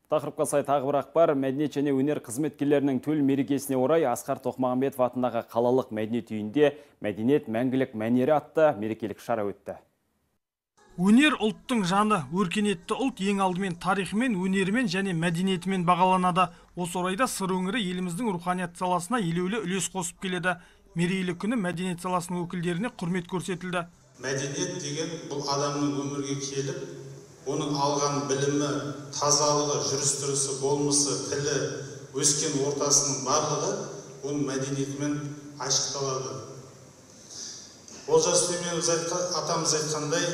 Тақырыпқа сай тағы бір ақпар, мәдениет және өнер қызметкерлерінің төл мерекесіне орай Асқар Тоқмағамбетов атындағы қалалық мәдениет үйінде мәдениет мәңгілік мәнері атты мерекелік шара өтті. Өнер ұлттың жаны, өркениетті ұлт ең алдымен тарихымен, өнерімен және мәдениетімен бағаланады. Осы орайда сыр өңірі еліміздің руханият саласына елеулі үлес қосып келеді. Мерейлі күні мәдениет саласының өкілдеріне құрмет көрсетілді. Мәдениет деген бұл адамның өмірге келіп, оның алған білімі, тазалығы, жүріс-тұрысы, болмысы, тілі, өскен ортасының барлығы оның мәдениетімен айшықталады. Олжас Сүлейменов атамыз айтқандай,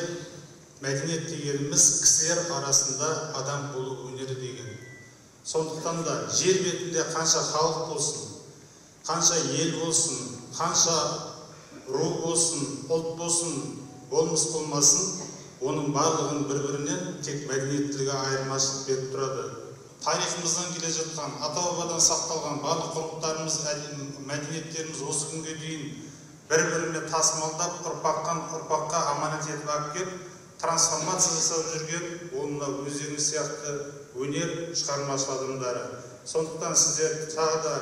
мәдениет дегеніміз кісілер арасында адам болу өнері деген. Сондықтан да жер бетінде қанша халық болсын, қанша ел болсын, қанша ру болсын, ұлт болсын, болмыс болмасын, оның барлығын бір-бірінен тек мәдениеттілігі айырмашылық беріп тұрады. Тарихымыздан келе жатқан, ата-бабадан сақталған барлық ғұрыптарымыз, мәдениеттеріміз осы күнге дейін бір-біріне тасымалдап, ұрпақтан ұрпаққа аманат етіп әкеп, трансформация жасап жүрген, онына өздеріңіз сияқты өнер шығармашылық адамдары. Сондықтан сіздер тағы да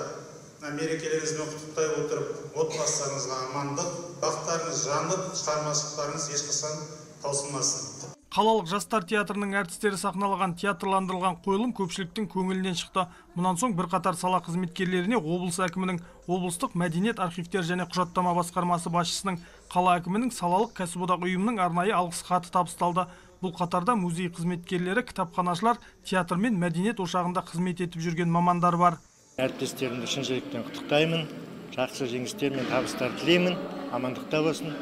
мерекелеріңізбен құттықтай отырып, отбасыларыңызға амандық, бақтарыңыз жанып, шығармашылықтарыңыз ешқашан таусылмасын. Қалалық жастар театрының әртістері сахналаған театрландырылған қойылым көпшіліктің көңілінен шықты. Мұнан соң бірқатар сала қызметкерлеріне облыс әкімінің, облыстық мәдениет архивтер және құжаттама басқармасы басшысының, қала әкімінің, салалық кәсіподақ ұйымының арнайы алғыс хаты табысталды. Бұл қатарда музей қызметкерлері, кітапханашылар, театр мен мәдениет ошағында қызмет етіп жүрген мамандар бар. Әріптестерімді шын жүректен құттықтаймын. Жақсы жеңістер мен табыстар тілеймін. Амандықта болсын.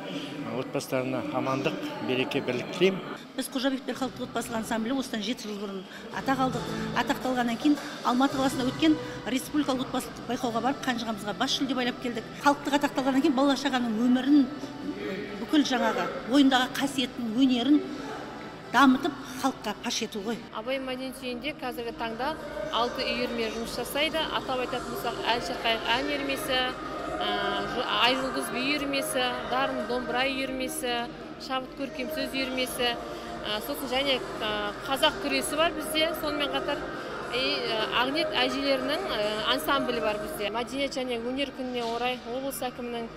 Отбасыларына амандық, береке, бірлік тілеймін. Біз Қожабектер халықтық отбасылық ансамблі осыдан 7 жыл бұрын атақталғаннан кейін Алматы қаласында өткен республикалық отбасылық байқауға барып, қанжығамызға бас жүлде байлап келдік. Халықтық атақталғаннан кейін бала шағаның өмірін, бүкіл жаңағы ойындағы қасиетін, өнерін дамытып, халыққа паш ету ғой. Абай мәдениет үйінде қазіргі таңда 6 үйірме жұмыс жасайды. Атап айтатын болсақ, Әлшірқайық ән үйірмесі, Айжұлдыз би үйірмесі, Дарын домбыра үйірмесі, Шабыт көркем сөз үйірмесі, сосын және қазақ күресі бар бізде, сонымен қатар Ағнет әжелерінің ансамблі бар бізде. Мәдениет және өнер күніне орай облыс әкімінің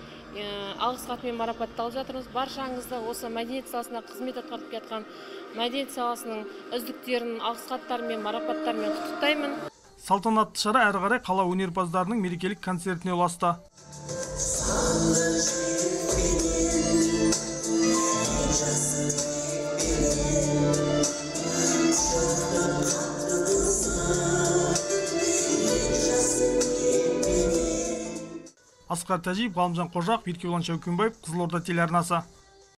алғыс хатымен марапатталып жатырмыз. Баршаңызды осы мәдениет саласына қызмет атқарып жатқан мәдениет саласының үздіктерін алғыс хаттарымен, марапаттарымен құттықтаймын. Салтанатты шара әрі қарай қала өнерпаздарының мерекелік концертіне ұласты. Асқар Тәжиев, Ғалымжан Қожақ, Еркебұлан Шәукенбаев, Қызылорда телеарнасы.